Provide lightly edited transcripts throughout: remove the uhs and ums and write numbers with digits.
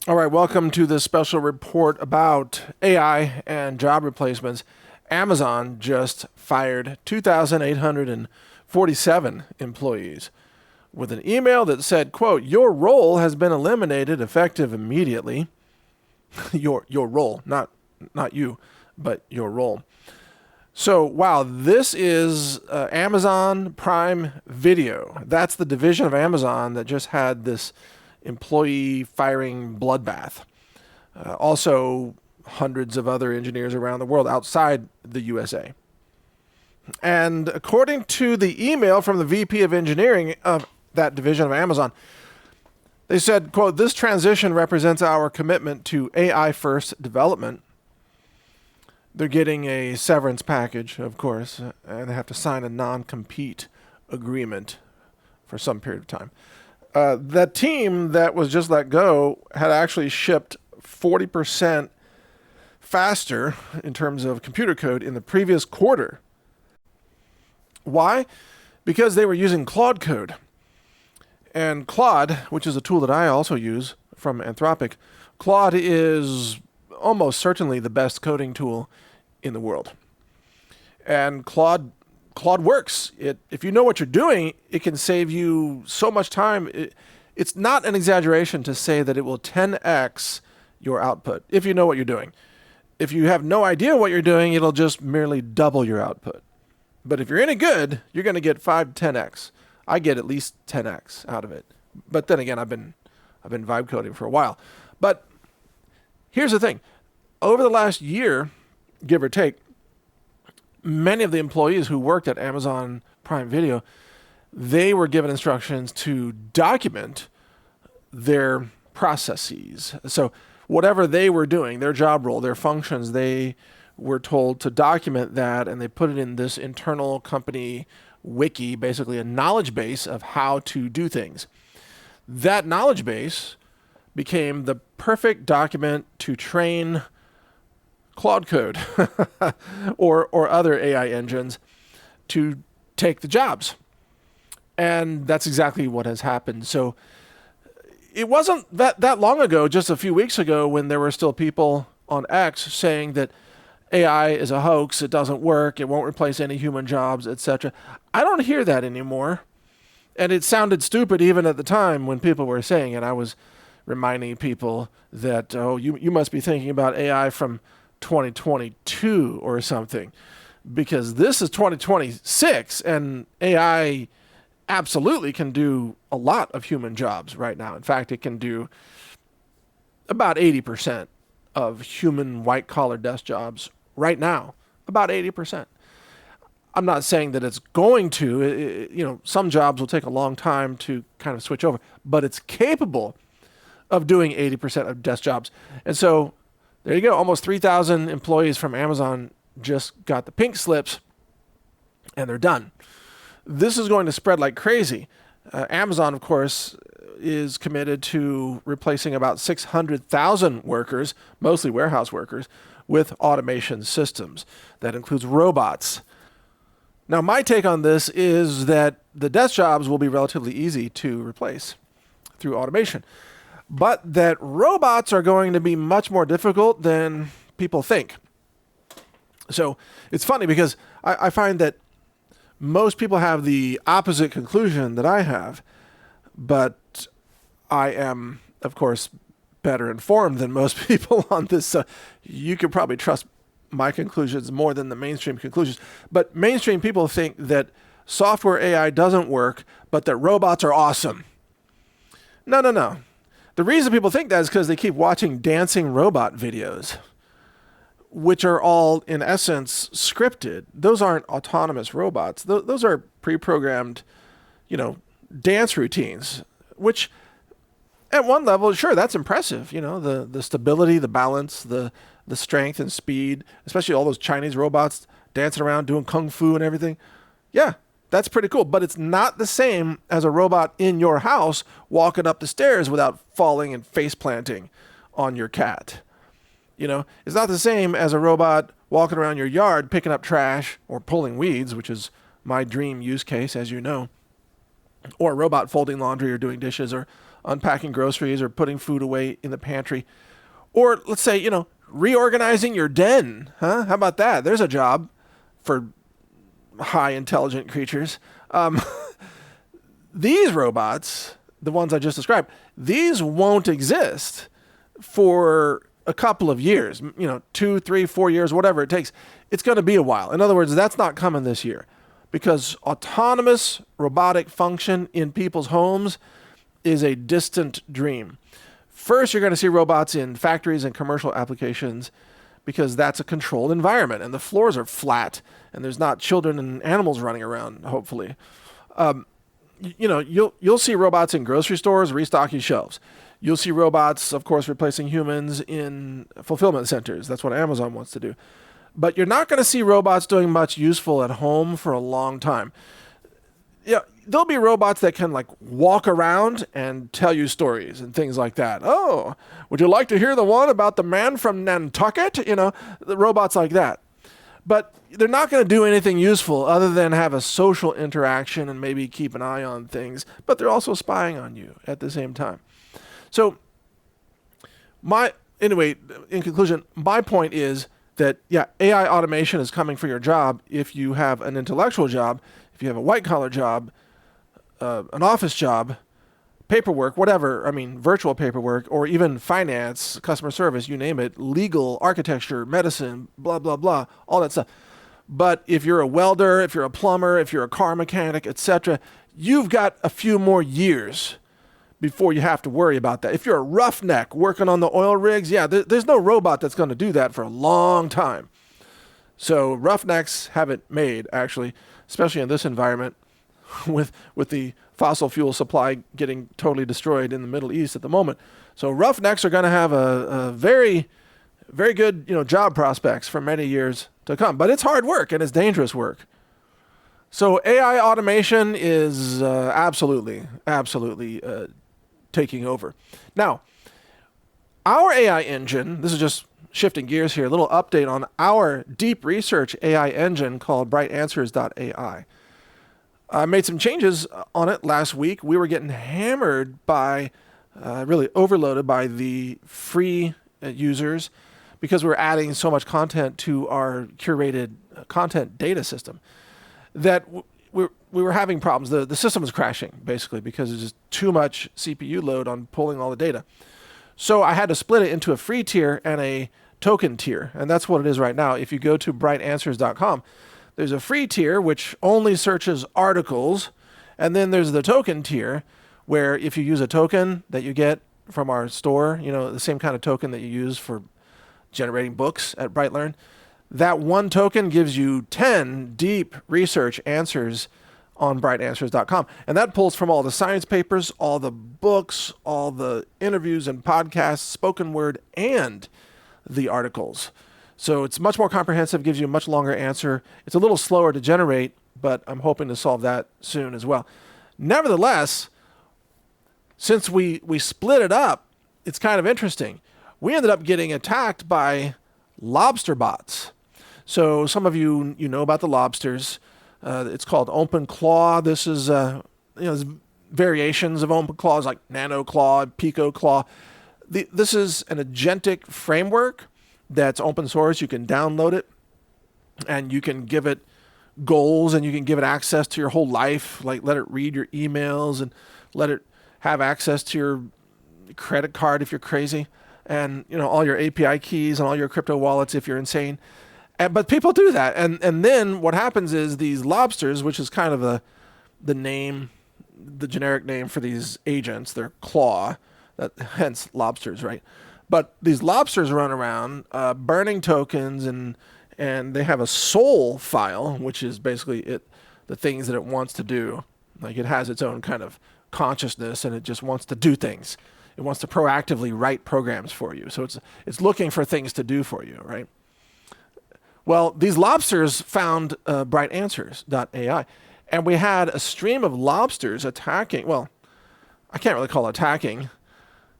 All right, welcome to this special report about AI and job replacements. Amazon just fired 2,847 employees with an email that said, quote, "Your role has been eliminated effective immediately." your role, not you, but your role. So, wow, this is Amazon Prime Video. That's the division of Amazon that just had this employee firing bloodbath. Also, hundreds of other engineers around the world outside the USA. And according to the email from the VP of Engineering of that division of Amazon, they said, quote, "This transition represents our commitment to AI-first development." They're getting a severance package, of course, and they have to sign a non-compete agreement for some period of time. That team that was just let go had actually shipped 40% faster in terms of computer code in the previous quarter. Why? Because they were using Claude code. And Claude, which is a tool that I also use from Anthropic, Claude is almost certainly the best coding tool in the world. And Claude works. If you know what you're doing, it can save you so much time. It's not an exaggeration to say that it will 10x your output if you know what you're doing. If you have no idea what you're doing, it'll just merely double your output. But if you're any good, you're going to get 5 to 10x. I get at least 10x out of it. But then again, I've been vibe coding for a while. But here's the thing. Over the last year, give or take, many of the employees who worked at Amazon Prime Video, they were given instructions to document their processes. So whatever they were doing, their job role, their functions, they were told to document that, and they put it in this internal company wiki, basically a knowledge base of how to do things. That knowledge base became the perfect document to train Claude code or other AI engines to take the jobs. And that's exactly what has happened. So it wasn't that long ago, just a few weeks ago, when there were still people on X saying that AI is a hoax, it doesn't work, it won't replace any human jobs, etc. I don't hear that anymore. And it sounded stupid even at the time when people were saying it. I was reminding people that, oh, you must be thinking about AI from 2022 or something, because this is 2026 and AI absolutely can do a lot of human jobs right now. In fact, it can do about 80% of human white-collar desk jobs right now, about 80%. I'm not saying that it's going to, some jobs will take a long time to kind of switch over, but it's capable of doing 80% of desk jobs. And so there you go. Almost 3,000 employees from Amazon just got the pink slips, and they're done. This is going to spread like crazy. Amazon, of course, is committed to replacing about 600,000 workers, mostly warehouse workers, with automation systems. That includes robots. Now, my take on this is that the desk jobs will be relatively easy to replace through automation, but that robots are going to be much more difficult than people think. So it's funny because I find that most people have the opposite conclusion that I have, but I am, of course, better informed than most people on this. You could probably trust my conclusions more than the mainstream conclusions. But mainstream people think that software AI doesn't work, but that robots are awesome. No. The reason people think that is because they keep watching dancing robot videos, which are all, in essence, scripted. Those aren't autonomous robots. Those are pre-programmed, dance routines, which at one level, sure, that's impressive. The stability, the balance, the strength and speed, especially all those Chinese robots dancing around doing kung fu and everything. Yeah, that's pretty cool. But it's not the same as a robot in your house walking up the stairs without falling and face planting on your cat. It's not the same as a robot walking around your yard picking up trash or pulling weeds, which is my dream use case, as you know, or a robot folding laundry or doing dishes or unpacking groceries or putting food away in the pantry. Or let's say, reorganizing your den. How about that? There's a job for high intelligent creatures. These robots, the ones I just described, these won't exist for a couple of years, 2, 3, 4 years, whatever it takes. It's going to be a while. In other words, that's not coming this year, because autonomous robotic function in people's homes is a distant dream. First, you're going to see robots in factories and commercial applications, because that's a controlled environment and the floors are flat and there's not children and animals running around, hopefully. You'll see robots in grocery stores restocking shelves. You'll see robots, of course, replacing humans in fulfillment centers. That's what Amazon wants to do. But you're not going to see robots doing much useful at home for a long time. There'll be robots that can walk around and tell you stories and things like that. Oh, would you like to hear the one about the man from Nantucket? The robots like that. But they're not going to do anything useful other than have a social interaction and maybe keep an eye on things. But they're also spying on you at the same time. So, in conclusion, my point is that, AI automation is coming for your job if you have an intellectual job, if you have a white-collar job, an office job, paperwork, whatever, virtual paperwork, or even finance, customer service, you name it, legal, architecture, medicine, blah, blah, blah, all that stuff. But if you're a welder, if you're a plumber, if you're a car mechanic, etc., you've got a few more years before you have to worry about that. If you're a roughneck working on the oil rigs, there's no robot that's going to do that for a long time. So roughnecks have it made, actually, especially in this environment with the fossil fuel supply getting totally destroyed in the Middle East at the moment. So roughnecks are going to have a very, very good job prospects for many years to come. But it's hard work and it's dangerous work. So AI automation is absolutely taking over. Now, our AI engine, this is just shifting gears here, a little update on our deep research AI engine called Answers.ai. I made some changes on it last week. We were getting hammered by, really overloaded by the free users because we were adding so much content to our curated content data system that we were having problems. The system was crashing, basically, because there's just too much CPU load on pulling all the data. So I had to split it into a free tier and a token tier, and that's what it is right now. If you go to brighteanswers.com, there's a free tier, which only searches articles, and then there's the token tier, where if you use a token that you get from our store, the same kind of token that you use for generating books at BrightLearn, that one token gives you 10 deep research answers on brighteanswers.com. And that pulls from all the science papers, all the books, all the interviews and podcasts, spoken word, and the articles. So it's much more comprehensive, gives you a much longer answer. It's a little slower to generate, but I'm hoping to solve that soon as well. Nevertheless, since we split it up, it's kind of interesting. We ended up getting attacked by lobster bots. So some of you know about the lobsters. It's called Open Claw. This is there's variations of Open Claws like Nano Claw, Pico Claw. This is an agentic framework that's open source. You can download it and you can give it goals and you can give it access to your whole life. Like let it read your emails and let it have access to your credit card if you're crazy, and all your API keys and all your crypto wallets if you're insane. But people do that, and then what happens is these lobsters, which is kind of the name, the generic name for these agents, they're claw, hence lobsters, right? But these lobsters run around burning tokens, and they have a soul file, which is basically the things that it wants to do. Like it has its own kind of consciousness, and it just wants to do things. It wants to proactively write programs for you. So it's looking for things to do for you, right? Well, these lobsters found Brighteanswers.ai, and we had a stream of lobsters attacking. Well, I can't really call it attacking.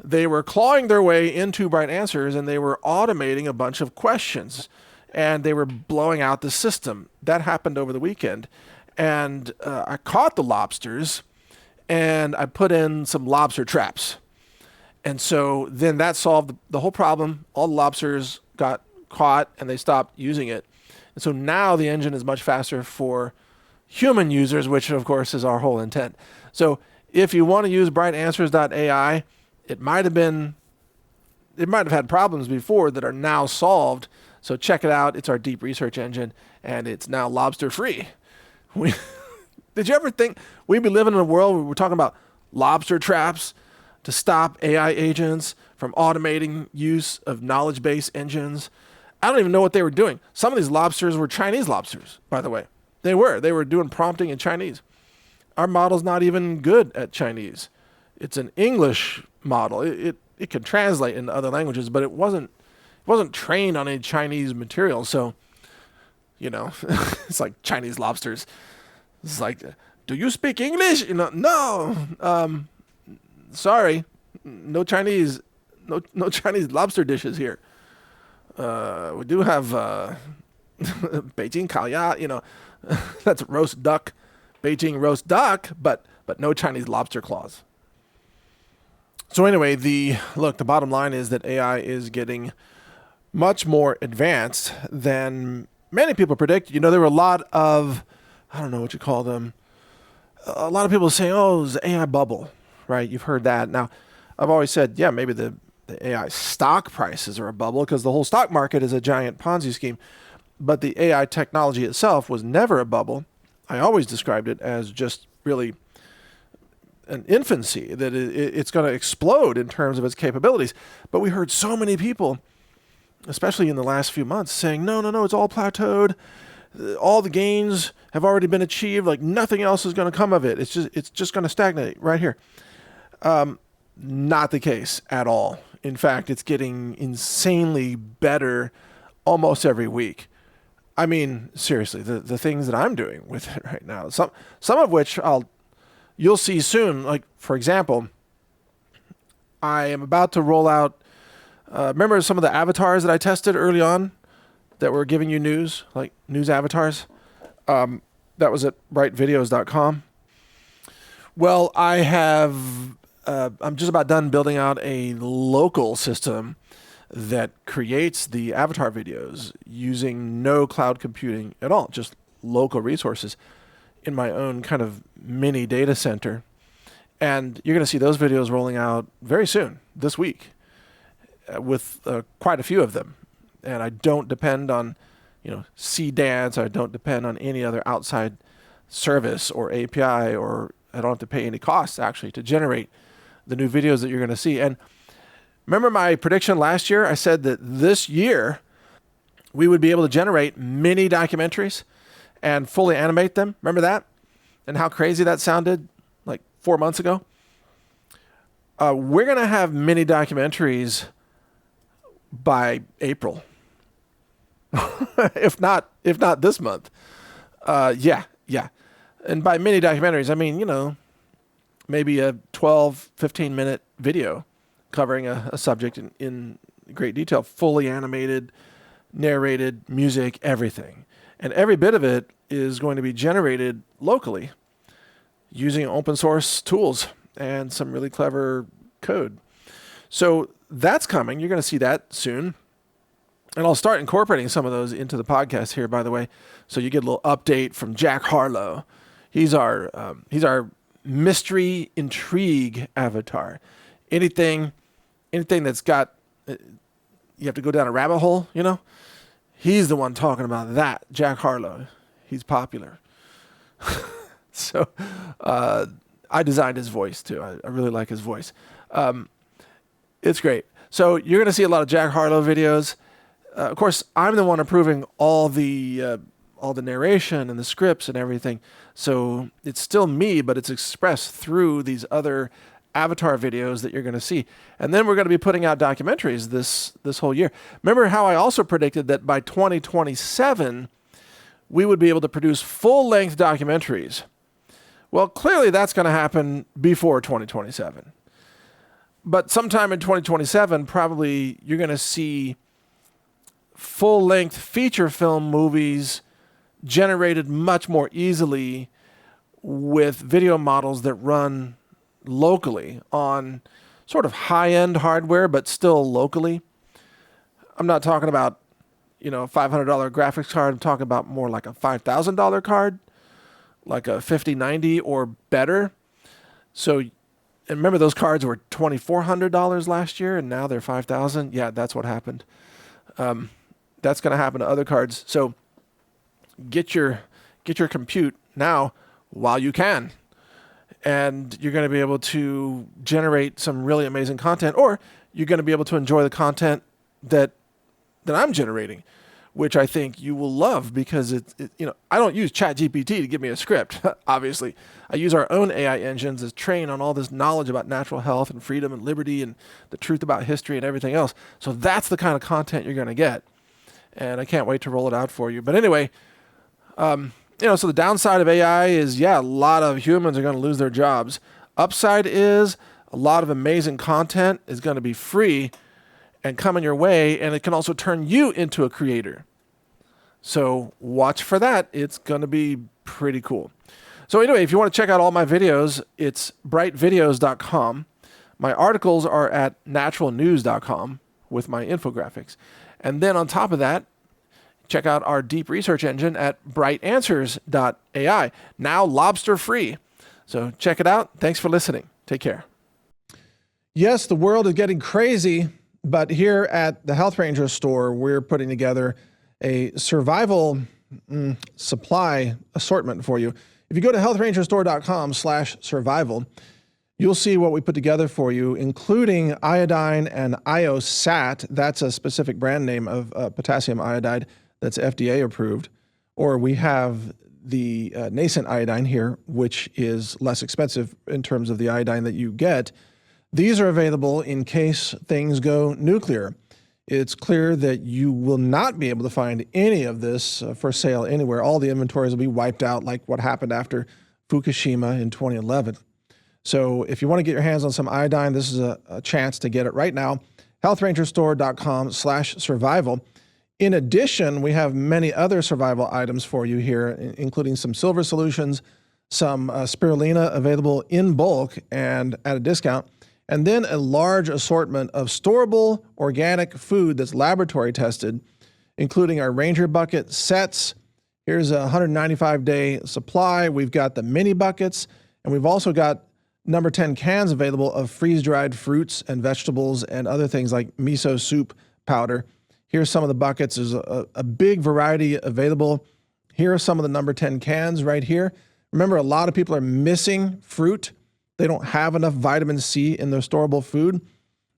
They were clawing their way into Bright Answers, and they were automating a bunch of questions, and they were blowing out the system. That happened over the weekend, and I caught the lobsters, and I put in some lobster traps. And so then that solved the whole problem. All the lobsters got caught and they stopped using it. And so now the engine is much faster for human users, which of course is our whole intent. So if you want to use Brighte Answers.ai, it might have had problems before that are now solved. So check it out. It's our deep research engine, and it's now lobster free. Did you ever think we'd be living in a world where we're talking about lobster traps to stop AI agents from automating use of knowledge-based engines? I don't even know what they were doing. Some of these lobsters were Chinese lobsters, by the way. They were doing prompting in Chinese. Our model's not even good at Chinese. It's an English model. It can translate into other languages, but it wasn't trained on any Chinese material. So, it's like Chinese lobsters. It's like, do you speak English? No. Sorry, no Chinese lobster dishes here. We do have Beijing 烤鸭, that's roast duck, Beijing roast duck, but no Chinese lobster claws. So anyway, the bottom line is that AI is getting much more advanced than many people predict. There were a lot of, I don't know what you call them, a lot of people saying, oh, it's an AI bubble, right? You've heard that. Now, I've always said, yeah, maybe the AI stock prices are a bubble because the whole stock market is a giant Ponzi scheme. But the AI technology itself was never a bubble. I always described it as just really an infancy, that it's going to explode in terms of its capabilities. But we heard so many people, especially in the last few months, saying, no, it's all plateaued. All the gains have already been achieved. Like nothing else is going to come of it. It's just going to stagnate right here. Not the case at all. In fact, it's getting insanely better almost every week. I mean, seriously, the things that I'm doing with it right now, some of which you'll see soon. Like, for example, I am about to roll out, remember some of the avatars that I tested early on that were giving you news, like news avatars? That was at brightvideos.com. Well, I'm just about done building out a local system that creates the avatar videos using no cloud computing at all, just local resources in my own kind of mini data center. And you're going to see those videos rolling out very soon, this week, with quite a few of them. And I don't depend on, CDANs. I don't depend on any other outside service or API, or I don't have to pay any costs actually to generate the new videos that you're going to see. And remember my prediction last year? I said that this year we would be able to generate mini documentaries and fully animate them. Remember that? And how crazy that sounded like 4 months ago? We're going to have mini documentaries by April. if not this month. Yeah. And by mini documentaries, I mean, maybe a 12, 15-minute video covering a subject in great detail, fully animated, narrated, music, everything. And every bit of it is going to be generated locally using open source tools and some really clever code. So that's coming. You're going to see that soon. And I'll start incorporating some of those into the podcast here, by the way. So you get a little update from Jack Harlow. He's our mystery intrigue avatar. Anything that's got, you have to go down a rabbit hole, He's the one talking about that, Jack Harlow. He's popular. So I designed his voice too. I really like his voice. It's great. So you're going to see a lot of Jack Harlow videos. Of course, I'm the one approving all the narration and the scripts and everything. So it's still me, but it's expressed through these other avatar videos that you're going to see. And then we're going to be putting out documentaries this whole year. Remember how I also predicted that by 2027, we would be able to produce full-length documentaries. Well, clearly that's going to happen before 2027. But sometime in 2027, probably you're going to see full-length feature film movies generated much more easily with video models that run locally on sort of high-end hardware, but still locally. I'm not talking about, a $500 graphics card. I'm talking about more like a $5,000 card, like a 5090 or better. So, and remember those cards were $2,400 last year, and now they're $5,000. Yeah, that's what happened. That's going to happen to other cards. So get your compute now while you can, and you're going to be able to generate some really amazing content, or you're going to be able to enjoy the content that I'm generating, which I think you will love, because I don't use ChatGPT to give me a script. Obviously, I use our own AI engines as train on all this knowledge about natural health and freedom and liberty and the truth about history and everything else. So that's the kind of content you're going to get, and I can't wait to roll it out for you. But anyway, so the downside of AI is, a lot of humans are going to lose their jobs. Upside is a lot of amazing content is going to be free and coming your way, and it can also turn you into a creator. So watch for that. It's going to be pretty cool. So anyway, if you want to check out all my videos, it's brightevideos.com. My articles are at naturalnews.com with my infographics. And then on top of that, check out our deep research engine at Answers.ai, now lobster free. So check it out. Thanks for listening. Take care. Yes, the world is getting crazy, but here at the Health Ranger store, we're putting together a survival supply assortment for you. If you go to healthrangerstore.com/survival, you'll see what we put together for you, including iodine and IOSAT. That's a specific brand name of potassium iodide that's FDA approved. Or we have the nascent iodine here, which is less expensive in terms of the iodine that you get. These are available in case things go nuclear. It's clear that you will not be able to find any of this for sale anywhere. All the inventories will be wiped out, like what happened after Fukushima in 2011. So if you want to get your hands on some iodine, this is a chance to get it right now. healthrangerstore.com/survival. In addition, we have many other survival items for you here, including some silver solutions, some spirulina available in bulk and at a discount, and then a large assortment of storable organic food that's laboratory tested, including our Ranger Bucket sets. Here's a 195-day supply. We've got the mini buckets, and we've also got number 10 cans available of freeze-dried fruits and vegetables and other things like miso soup powder. Here's some of the buckets. There's a big variety available. Here are some of the number 10 cans right here. Remember, a lot of people are missing fruit. They don't have enough vitamin C in their storable food.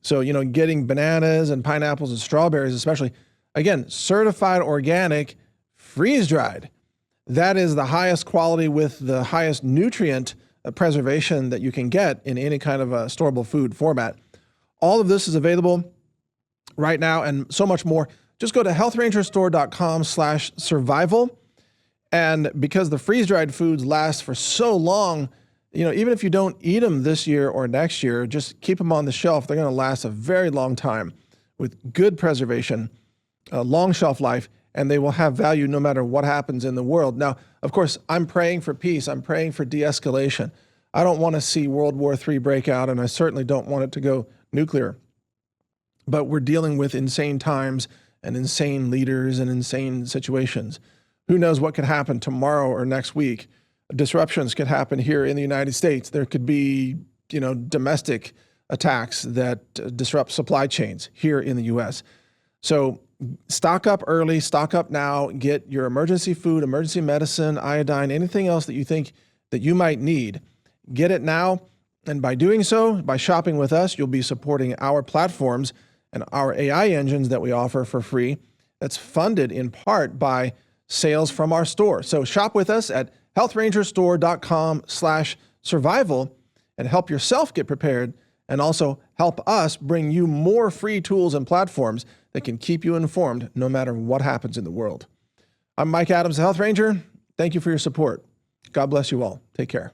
So, getting bananas and pineapples and strawberries especially, again, certified organic, freeze-dried. That is the highest quality with the highest nutrient preservation that you can get in any kind of a storable food format. All of this is available right now and so much more. Just go to healthrangerstore.com/survival. And because the freeze-dried foods last for so long, even if you don't eat them this year or next year, just keep them on the shelf. They're going to last a very long time with good preservation, long shelf life, and they will have value no matter what happens in the world. Now, of course, I'm praying for peace. I'm praying for de-escalation. I don't want to see World War III break out, and I certainly don't want it to go nuclear. But we're dealing with insane times and insane leaders and insane situations. Who knows what could happen tomorrow or next week? Disruptions could happen here in the United States. There could be, domestic attacks that disrupt supply chains here in the U.S. So stock up early, stock up now, get your emergency food, emergency medicine, iodine, anything else that you think that you might need. Get it now. And by doing so, by shopping with us, you'll be supporting our platforms and our AI engines that we offer for free. That's funded in part by sales from our store. So shop with us at healthrangerstore.com/survival and help yourself get prepared, and also help us bring you more free tools and platforms that can keep you informed no matter what happens in the world. I'm Mike Adams, the Health Ranger. Thank you for your support. God bless you all. Take care.